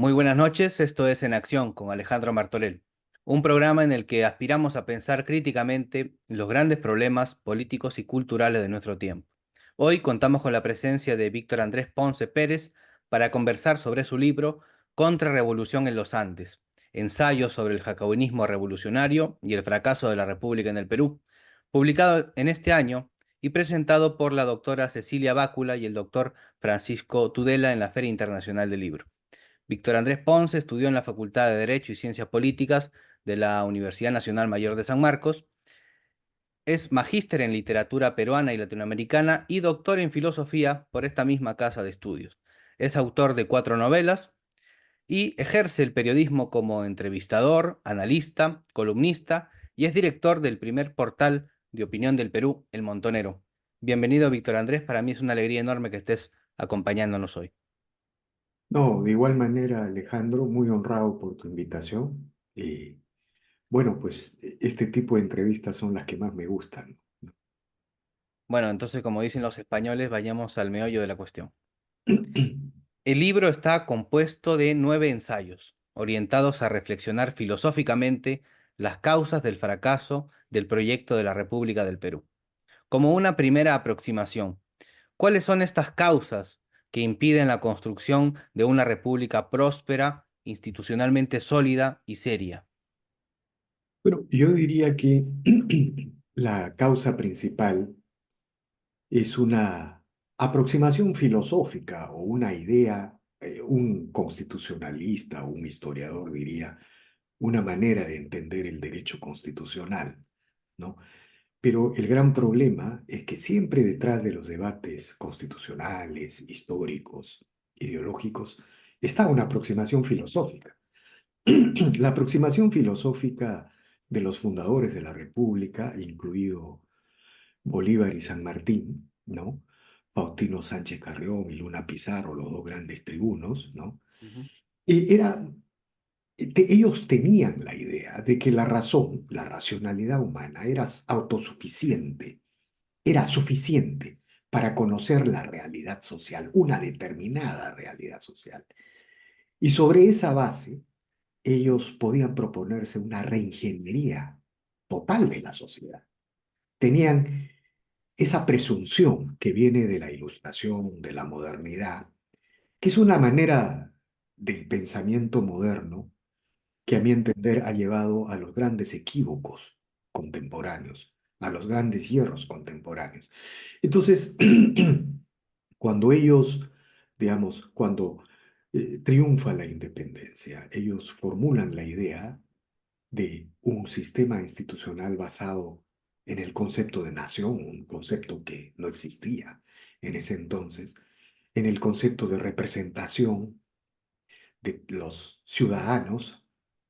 Muy buenas noches, esto es En Acción con Alejandro Martorell, un programa en el que aspiramos a pensar críticamente los grandes problemas políticos y culturales de nuestro tiempo. Hoy contamos con la presencia de Víctor Andrés Ponce Pérez para conversar sobre su libro Contrarrevolución en los Andes, ensayo sobre el jacobinismo revolucionario y el fracaso de la República en el Perú, publicado en este año y presentado por la doctora Cecilia Bácula y el doctor Francisco Tudela en la Feria Internacional del Libro. Víctor Andrés Ponce estudió en la Facultad de Derecho y Ciencias Políticas de la Universidad Nacional Mayor de San Marcos. Es magíster en literatura peruana y latinoamericana y doctor en filosofía por esta misma casa de estudios. Es autor de 4 novelas y ejerce el periodismo como entrevistador, analista, columnista y es director del primer portal de opinión del Perú, El Montonero. Bienvenido, Víctor Andrés. Para mí es una alegría enorme que estés acompañándonos hoy. No, de igual manera, Alejandro, muy honrado por tu invitación. Y bueno, pues este tipo de entrevistas son las que más me gustan. Bueno, entonces, como dicen los españoles, vayamos al meollo de la cuestión. El libro está compuesto de 9 ensayos, orientados a reflexionar filosóficamente las causas del fracaso del proyecto de la República del Perú. Como una primera aproximación, ¿cuáles son estas causas que impiden la construcción de una república próspera, institucionalmente sólida y seria? Bueno, yo diría que la causa principal es una aproximación filosófica o una idea, un constitucionalista o un historiador diría, una manera de entender el derecho constitucional, ¿no? Pero el gran problema es que siempre detrás de los debates constitucionales, históricos, ideológicos, está una aproximación filosófica. La aproximación filosófica de los fundadores de la República, incluido Bolívar y San Martín, ¿no? Faustino Sánchez Carrión y Luna Pizarro, los dos grandes tribunos, ¿no? Ujú, Era ellos tenían la idea de que la razón, la racionalidad humana era autosuficiente, era suficiente para conocer la realidad social, una determinada realidad social. Y sobre esa base, ellos podían proponerse una reingeniería total de la sociedad. Tenían esa presunción que viene de la ilustración, de la modernidad, que es una manera del pensamiento moderno que a mi entender ha llevado a los grandes equívocos contemporáneos, a los grandes hierros contemporáneos. Entonces, cuando ellos, digamos, cuando triunfa la independencia, ellos formulan la idea de un sistema institucional basado en el concepto de nación, un concepto que no existía en ese entonces, en el concepto de representación de los ciudadanos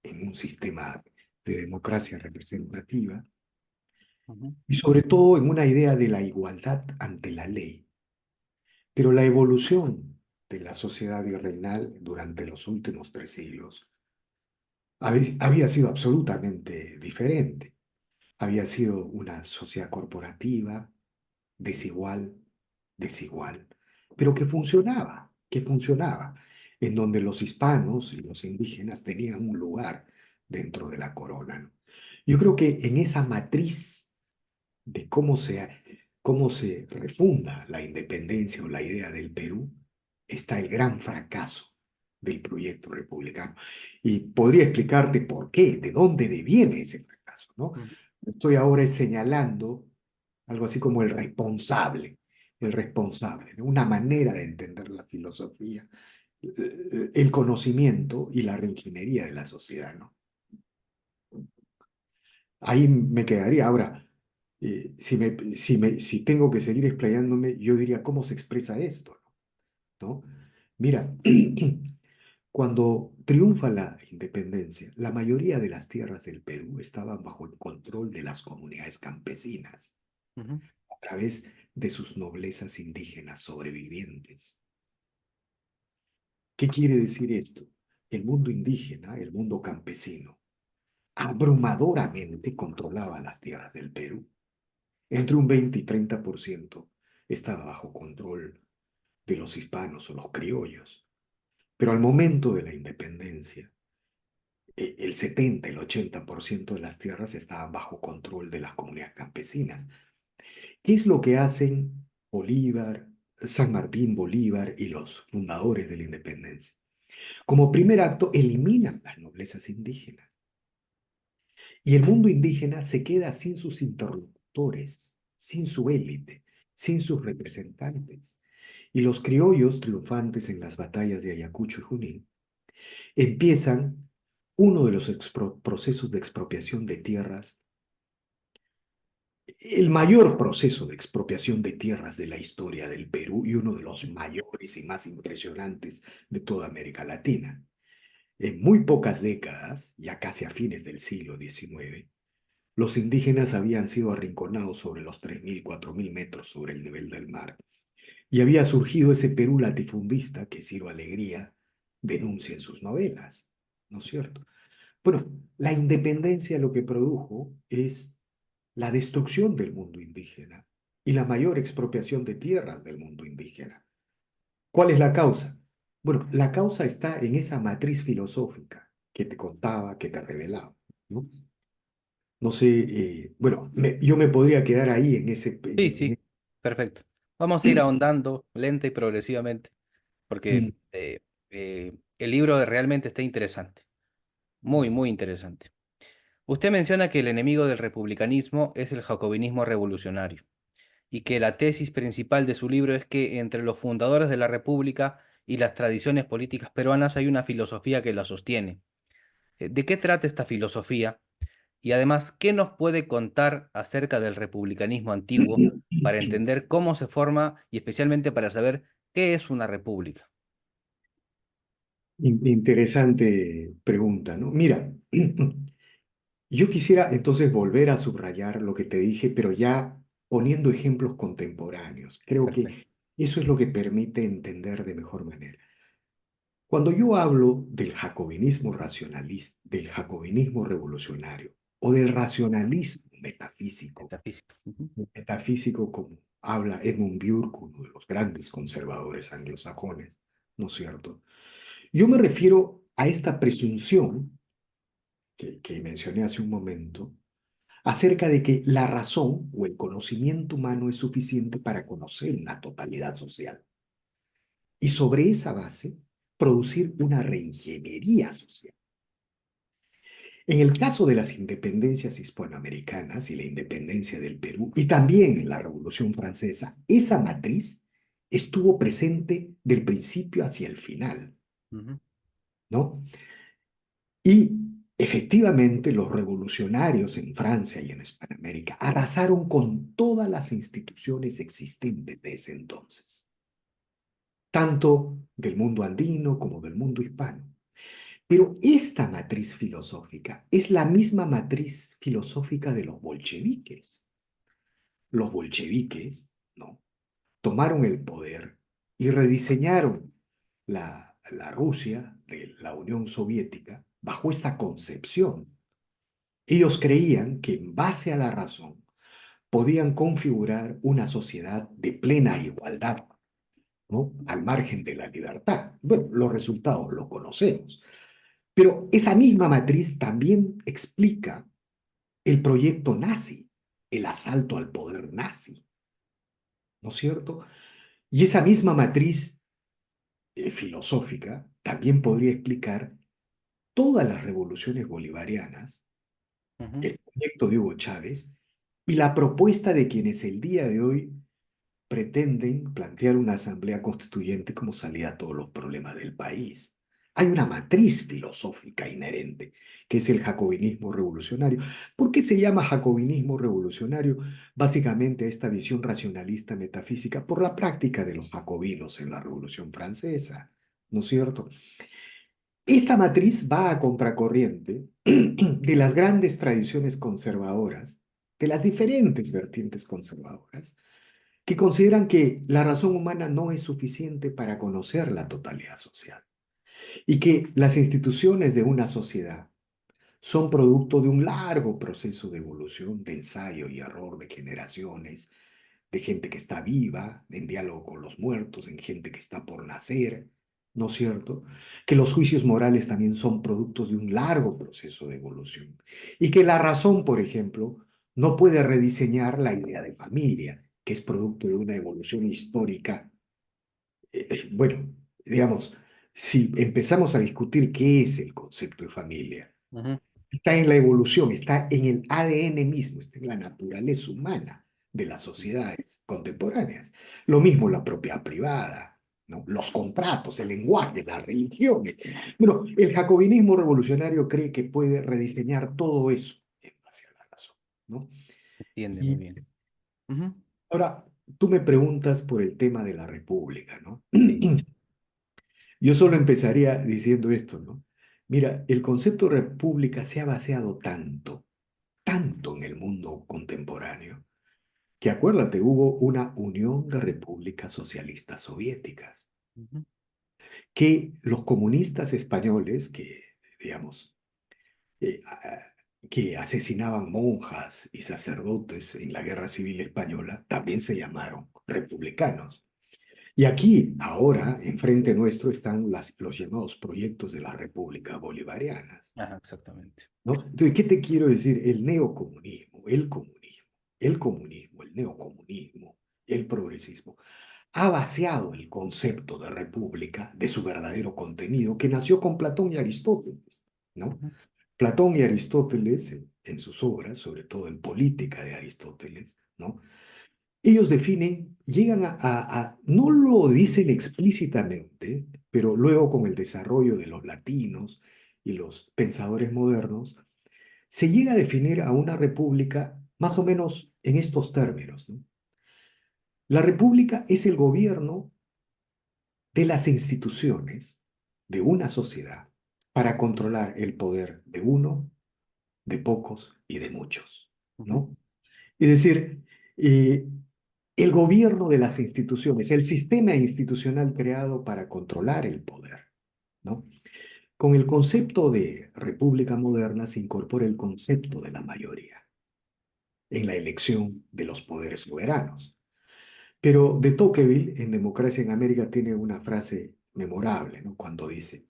en un sistema de democracia representativa ujú, y sobre todo en una idea de la igualdad ante la ley. Pero la evolución de la sociedad virreinal durante los últimos 3 siglos había sido absolutamente diferente. Había sido una sociedad corporativa, desigual, desigual, pero que funcionaba, en donde los hispanos y los indígenas tenían un lugar dentro de la corona, ¿no? Yo creo que en esa matriz de cómo se refunda la independencia o la idea del Perú está el gran fracaso del proyecto republicano. Y podría explicarte por qué, de dónde deviene ese fracaso, ¿no? ujú. Estoy ahora señalando algo así como el responsable, ¿no? Una manera de entender la filosofía, el conocimiento y la reingeniería de la sociedad, ¿no? Ahí me quedaría. Ahora, si tengo que seguir explayándome, yo diría, ¿cómo se expresa esto? ¿No? Mira, cuando triunfa la independencia, la mayoría de las tierras del Perú estaban bajo el control de las comunidades campesinas Ujú. a través de sus noblezas indígenas sobrevivientes. ¿Qué quiere decir esto? El mundo indígena, el mundo campesino, abrumadoramente controlaba las tierras del Perú. Entre un 20 y 30% estaba bajo control de los hispanos o los criollos. Pero al momento de la independencia, el 70, el 80% de las tierras estaban bajo control de las comunidades campesinas. ¿Qué es lo que hacen Bolívar, San Martín, Bolívar y los fundadores de la independencia? Como primer acto, eliminan las noblezas indígenas y el mundo indígena se queda sin sus interlocutores, sin su élite, sin sus representantes. Y los criollos triunfantes en las batallas de Ayacucho y Junín empiezan uno de los procesos de expropiación de tierras, el mayor proceso de expropiación de tierras de la historia del Perú y uno de los mayores y más impresionantes de toda América Latina. En muy pocas décadas, ya casi a fines del siglo XIX, los indígenas habían sido arrinconados sobre los 3.000, 4.000 metros sobre el nivel del mar y había surgido ese Perú latifundista que Ciro Alegría denuncia en sus novelas, ¿no es cierto? Bueno, la independencia lo que produjo es la destrucción del mundo indígena y la mayor expropiación de tierras del mundo indígena. ¿Cuál es la causa? Bueno, la causa está en esa matriz filosófica que te contaba, que te revelaba, ¿no? No sé, bueno, yo me podría quedar ahí en ese... Sí, sí, perfecto. Vamos a ir ahondando lenta y progresivamente, porque Mm, el libro realmente está interesante, muy, muy interesante. Usted menciona que el enemigo del republicanismo es el jacobinismo revolucionario y que la tesis principal de su libro es que entre los fundadores de la República y las tradiciones políticas peruanas hay una filosofía que la sostiene. ¿De qué trata esta filosofía? Y además, ¿qué nos puede contar acerca del republicanismo antiguo para entender cómo se forma y especialmente para saber qué es una república? Interesante pregunta, ¿no? Mira, yo quisiera entonces volver a subrayar lo que te dije, pero ya poniendo ejemplos contemporáneos. Creo Perfecto. que eso es lo que permite entender de mejor manera. Cuando yo hablo del jacobinismo racionalista, del jacobinismo revolucionario o del racionalismo metafísico, Metafísica. Ujú, metafísico como habla Edmund Burke, uno de los grandes conservadores anglosajones, ¿no es cierto? Yo me refiero a esta presunción que mencioné hace un momento acerca de que la razón o el conocimiento humano es suficiente para conocer una totalidad social y sobre esa base producir una reingeniería social. En el caso de las independencias hispanoamericanas y la independencia del Perú y también en la Revolución Francesa, esa matriz estuvo presente del principio hacia el final, ujú, ¿no? Y efectivamente los revolucionarios en Francia y en Hispanoamérica arrasaron con todas las instituciones existentes de ese entonces, tanto del mundo andino como del mundo hispano. Pero esta matriz filosófica es la misma matriz filosófica de los bolcheviques. Los bolcheviques, ¿no? Tomaron el poder y rediseñaron la Rusia de la Unión Soviética bajo esta concepción. Ellos creían que en base a la razón podían configurar una sociedad de plena igualdad, ¿no? Al margen de la libertad. Bueno, los resultados los conocemos. Pero esa misma matriz también explica el proyecto nazi, el asalto al poder nazi, ¿no es cierto? Y esa misma matriz filosófica también podría explicar todas las revoluciones bolivarianas, ujú. el proyecto de Hugo Chávez y la propuesta de quienes el día de hoy pretenden plantear una asamblea constituyente como salida a todos los problemas del país. Hay una matriz filosófica inherente, que es el jacobinismo revolucionario. ¿Por qué se llama jacobinismo revolucionario? Básicamente esta visión racionalista metafísica por la práctica de los jacobinos en la Revolución Francesa, ¿no es cierto? Esta matriz va a contracorriente de las grandes tradiciones conservadoras, de las diferentes vertientes conservadoras, que consideran que la razón humana no es suficiente para conocer la totalidad social y que las instituciones de una sociedad son producto de un largo proceso de evolución, de ensayo y error de generaciones, de gente que está viva, en diálogo con los muertos, en gente que está por nacer. ¿no es cierto? Que los juicios morales también son productos de un largo proceso de evolución y que la razón, por ejemplo, no puede rediseñar la idea de familia, que es producto de una evolución histórica. Bueno, digamos, si empezamos a discutir qué es el concepto de familia, Ujú, está en la evolución, está en el ADN mismo, está en la naturaleza humana de las sociedades contemporáneas. Lo mismo la propiedad privada, ¿no? Los contratos, el lenguaje, las religiones. Bueno, el jacobinismo revolucionario cree que puede rediseñar todo eso en base a la razón, ¿no? se entiende muy Y bien. Ujú, ahora, tú me preguntas por el tema de la república, ¿no? sí. Yo solo empezaría diciendo esto, ¿no? Mira, el concepto de república se ha vaciado tanto, tanto en el mundo contemporáneo, que acuérdate, hubo una unión de repúblicas socialistas soviéticas, Ujú, que los comunistas españoles, que, digamos, que asesinaban monjas y sacerdotes en la Guerra Civil Española, también se llamaron republicanos. Y aquí, ahora, enfrente nuestro están los llamados proyectos de las repúblicas bolivarianas, ajá, exactamente. ¿no? Entonces, ¿qué te quiero decir? El neocomunismo, el neocomunismo, el progresismo, ha vaciado el concepto de república de su verdadero contenido, que nació con Platón y Aristóteles, ¿no? Ujú, Platón y Aristóteles, en sus obras, sobre todo en Política de Aristóteles, ¿no? Ellos definen, llegan no lo dicen explícitamente, pero luego con el desarrollo de los latinos y los pensadores modernos, se llega a definir a una república más o menos en estos términos, ¿no? La república es el gobierno de las instituciones de una sociedad para controlar el poder de uno, de pocos y de muchos, ujú, ¿no? Es decir, eh, el gobierno de las instituciones, el sistema institucional creado para controlar el poder, ¿no? Con el concepto de república moderna se incorpora el concepto de la mayoría en la elección de los poderes soberanos. Pero de Tocqueville, en Democracia en América, tiene una frase memorable, ¿no? Cuando dice,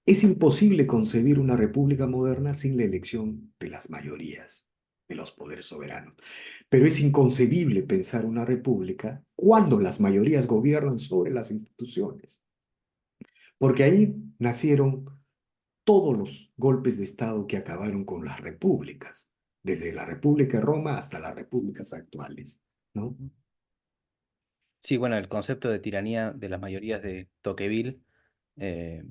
es imposible concebir una república moderna sin la elección de las mayorías, de los poderes soberanos. Pero es inconcebible pensar una república cuando las mayorías gobiernan sobre las instituciones, porque ahí nacieron todos los golpes de Estado que acabaron con las repúblicas, desde la República de Roma hasta las repúblicas actuales, ¿no? ujú. Sí, bueno, el concepto de tiranía de las mayorías de Tocqueville, eh,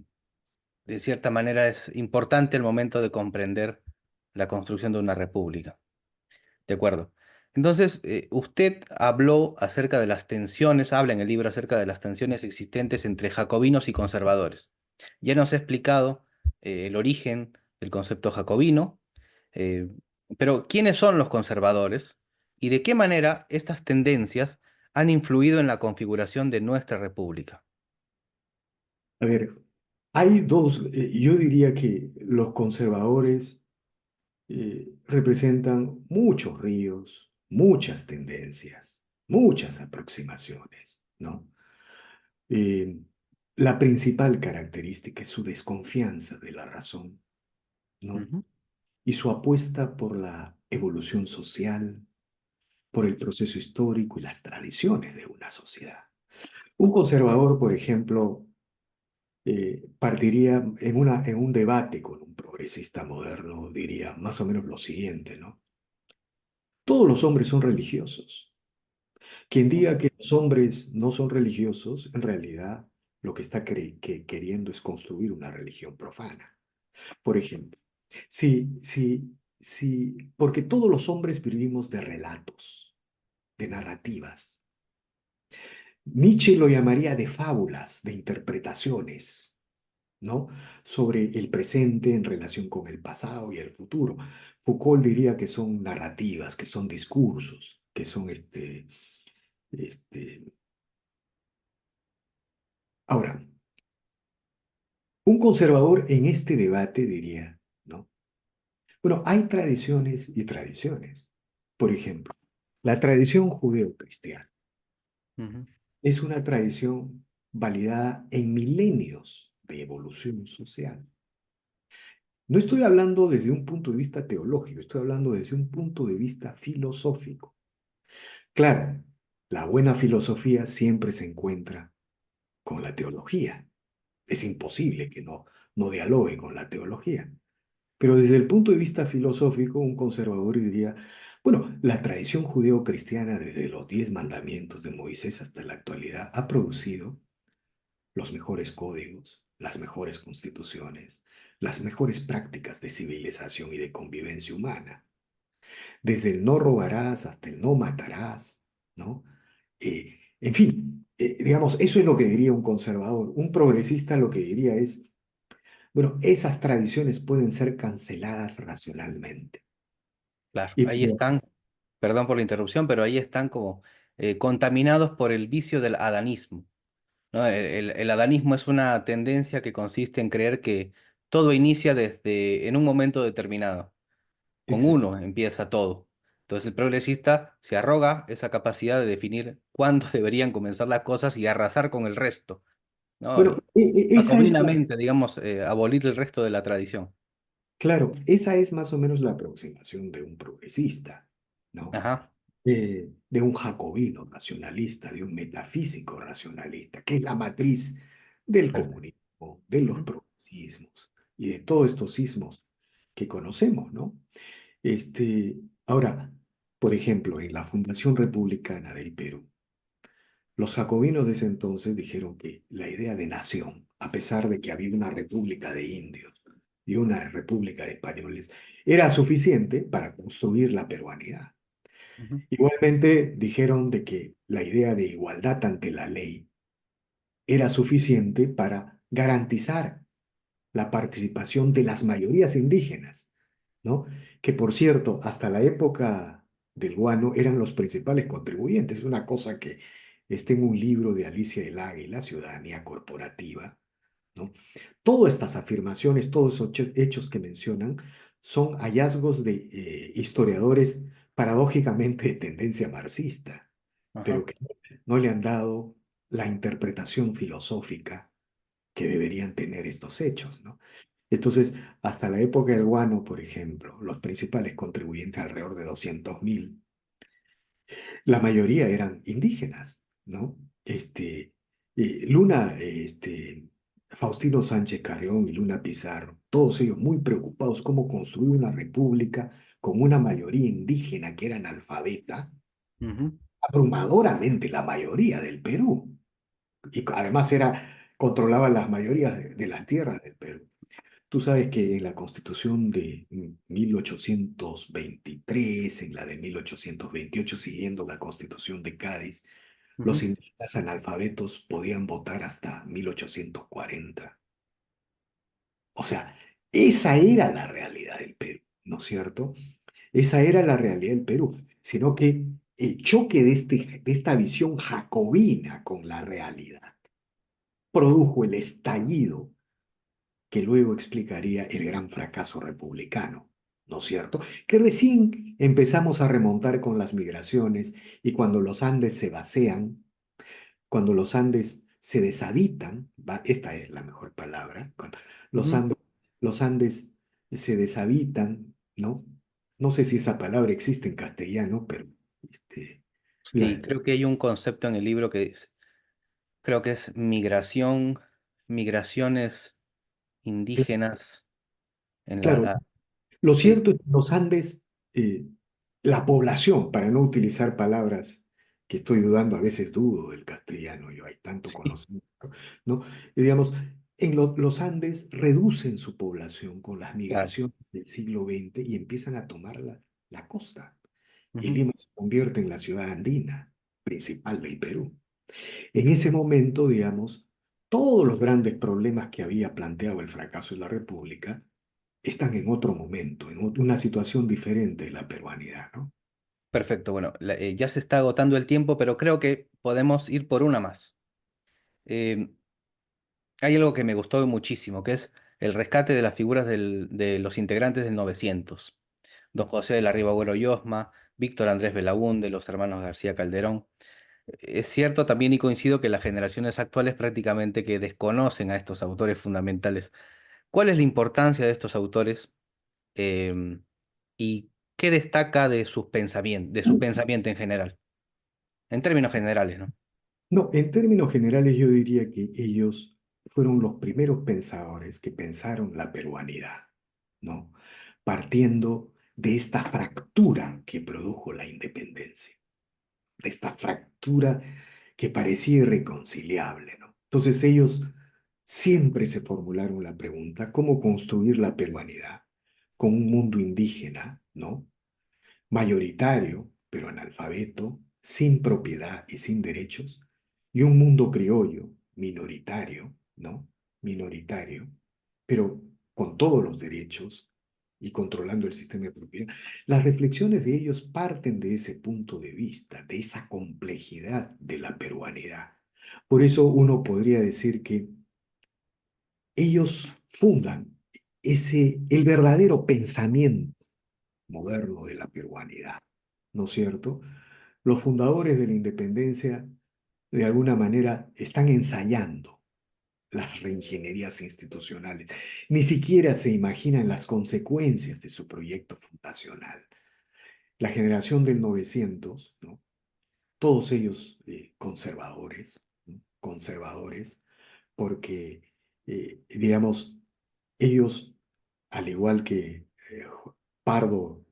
de cierta manera es importante al momento de comprender la construcción de una república. De acuerdo. Entonces, usted habló acerca de las tensiones, habla en el libro acerca de las tensiones existentes entre jacobinos y conservadores. Ya nos ha explicado el origen del concepto jacobino, eh, pero ¿quiénes son los conservadores y de qué manera estas tendencias han influido en la configuración de nuestra república? A ver, hay dos, yo diría que los conservadores representan muchos ríos, muchas tendencias, muchas aproximaciones, ¿no? Eh, la principal característica es su desconfianza de la razón, ¿no? Ujú, Y su apuesta por la evolución social, por el proceso histórico y las tradiciones de una sociedad. Un conservador, por ejemplo, partiría en un debate con un progresista moderno, diría más o menos lo siguiente, ¿no? Todos los hombres son religiosos. Quien diga ujú, que los hombres no son religiosos, en realidad lo que está queriendo es construir una religión profana. Por ejemplo, porque todos los hombres vivimos de relatos, de narrativas. Nietzsche lo llamaría de fábulas, de interpretaciones, ¿no? Sobre el presente en relación con el pasado y el futuro. Foucault diría que son narrativas, que son discursos, que son este. Ahora, un conservador en este debate diría, ¿no? Bueno, hay tradiciones y tradiciones. Por ejemplo, la tradición judeo-cristiana ujú, es una tradición. validada en milenios de evolución social. No estoy hablando desde un punto de vista teológico, estoy hablando desde un punto de vista filosófico. Claro, la buena filosofía siempre se encuentra con la teología. Es imposible que no dialogue con la teología. Pero desde el punto de vista filosófico, un conservador diría, bueno, la tradición judeo-cristiana desde los 10 mandamientos de Moisés hasta la actualidad ha producido los mejores códigos, las mejores constituciones, las mejores prácticas de civilización y de convivencia humana. Desde el no robarás hasta el no matarás, ¿no? En fin, digamos, eso es lo que diría un conservador. Un progresista lo que diría es, bueno, esas tradiciones pueden ser canceladas racionalmente. Claro, Y ahí están, perdón por la interrupción, pero ahí están como contaminados por el vicio del adanismo, ¿no? El adanismo es una tendencia que consiste en creer que todo inicia desde en un momento determinado. Con exacto. uno empieza todo. Entonces el progresista se arroga esa capacidad de definir cuándo deberían comenzar las cosas y arrasar con el resto, ¿no? Bueno, Y esa es la, paulatinamente, digamos, abolir el resto de la tradición. claro, esa es más o menos la aproximación de un progresista, ¿no? Ajá, De un jacobino nacionalista, de un metafísico racionalista, que es la matriz del perfecto. comunismo, de los Ujú, progresismos y de todos estos sismos que conocemos, ¿no? Ahora, por ejemplo, en la Fundación Republicana del Perú, los jacobinos de ese entonces dijeron que la idea de nación, a pesar de que había una república de indios y una república de españoles, era suficiente para construir la peruanidad. ujú, Igualmente dijeron de que la idea de igualdad ante la ley era suficiente para garantizar la participación de las mayorías indígenas, ¿no? Que por cierto, hasta la época del guano eran los principales contribuyentes, una cosa que está en un libro de Alicia del Águila, Ciudadanía Corporativa, ¿no? Todas estas afirmaciones, todos esos hechos que mencionan, son hallazgos de historiadores paradójicamente de tendencia marxista, pero ajá. que no le han dado la interpretación filosófica que deberían tener estos hechos, ¿no? Entonces, hasta la época del guano, por ejemplo, los principales contribuyentes, alrededor de 200.000, la mayoría eran indígenas, ¿no? Luna, Faustino Sánchez Carrión y Luna Pizarro, todos ellos muy preocupados cómo construir una república con una mayoría indígena que era analfabeta, Ujú. abrumadoramente la mayoría del Perú, y además controlaba las mayorías de las tierras del Perú. Tú sabes que en la Constitución de 1823, en la de 1828, siguiendo la Constitución de Cádiz, los Ujú. indígenas analfabetos podían votar hasta 1840. O sea, esa era la realidad del Perú, ¿no es cierto? Esa era la realidad del Perú, sino que el choque de esta visión jacobina con la realidad produjo el estallido que luego explicaría el gran fracaso republicano, ¿no es cierto? Que recién empezamos a remontar con las migraciones y cuando los Andes se vacían, cuando los Andes se deshabitan, esta es la mejor palabra, cuando los Ujú. Andes, los Andes se deshabitan, ¿no? No sé si esa palabra existe en castellano, pero este, Sí, la- creo que hay un concepto en el libro que dice, creo que es migración, migraciones indígenas en la... claro, ah, lo sí, cierto es que en los Andes, eh, la población, para no utilizar palabras que estoy dudando, a veces dudo del castellano, yo hay tanto sí, conocimiento, ¿no? Y digamos, en los Andes reducen su población con las claro. migraciones del siglo XX y empiezan a tomar la costa. Y Ujú. Lima se convierte en la ciudad andina principal del Perú. En ese momento, digamos, todos los grandes problemas que había planteado el fracaso de la República están en otro momento, en una situación diferente de la peruanidad, ¿no? Perfecto, bueno, ya se está agotando el tiempo, pero creo que podemos ir por una más. Eh, Hay algo que me gustó muchísimo, que es el rescate de las figuras de los integrantes del 900. Don José de la Riva Agüero y Osma, Víctor Andrés Belaúnde, los hermanos García Calderón. Es cierto también y coincido que las generaciones actuales prácticamente que desconocen a estos autores fundamentales. ¿Cuál es la importancia de estos autores em, y qué destaca de sus pensamientos, de su pensamiento en general? En términos generales, ¿no? No, en términos generales yo diría que ellos fueron los primeros pensadores que pensaron la peruanidad, ¿no? Partiendo de esta fractura que produjo la independencia, de esta fractura que parecía irreconciliable, ¿no? Entonces ellos siempre se formularon la pregunta, ¿cómo construir la peruanidad con un mundo indígena, ¿no? Mayoritario, pero analfabeto, sin propiedad y sin derechos, y un mundo criollo, minoritario, ¿no? Minoritario, pero con todos los derechos y controlando el sistema de propiedad. Las reflexiones de ellos parten de ese punto de vista, de esa complejidad de la peruanidad. Por eso uno podría decir que ellos fundan el verdadero pensamiento moderno de la peruanidad, ¿no es cierto? Los fundadores de la independencia, de alguna manera, están ensayando las reingenierías institucionales. Ni siquiera se imaginan las consecuencias de su proyecto fundacional. La generación del 900, ¿no? Todos ellos conservadores, ¿no? Conservadores, porque, digamos, ellos, al igual que Pardo,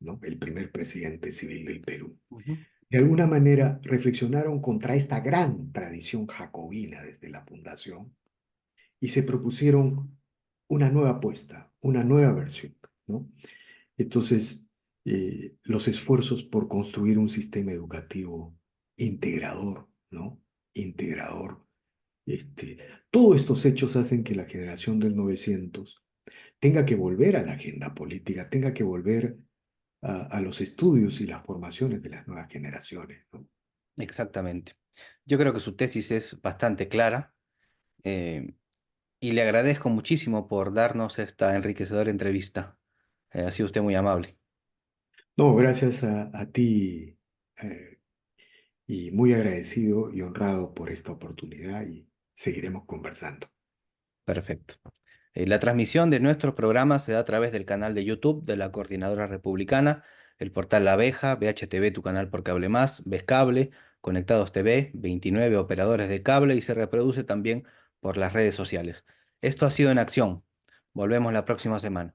¿no? El primer presidente civil del Perú, Ujú. de alguna manera reflexionaron contra esta gran tradición jacobina desde la fundación y se propusieron una nueva apuesta, una nueva versión, ¿no? Entonces, los esfuerzos por construir un sistema educativo integrador, ¿no? Integrador. Este, todos estos hechos hacen que la generación del 900 tenga que volver a la agenda política, tenga que volver a los estudios y las formaciones de las nuevas generaciones, ¿no? Exactamente. Yo creo que su tesis es bastante clara eh, y le agradezco muchísimo por darnos esta enriquecedora entrevista. Ha sido usted muy amable. No, gracias a ti y muy agradecido y honrado por esta oportunidad y seguiremos conversando. Perfecto. La transmisión de nuestros programas se da a través del canal de YouTube de la Coordinadora Republicana, el portal La Abeja, BHTV, tu canal por cable más, Ves Cable, Conectados TV, 29 operadores de cable y se reproduce también por las redes sociales. Esto ha sido En Acción. Volvemos la próxima semana.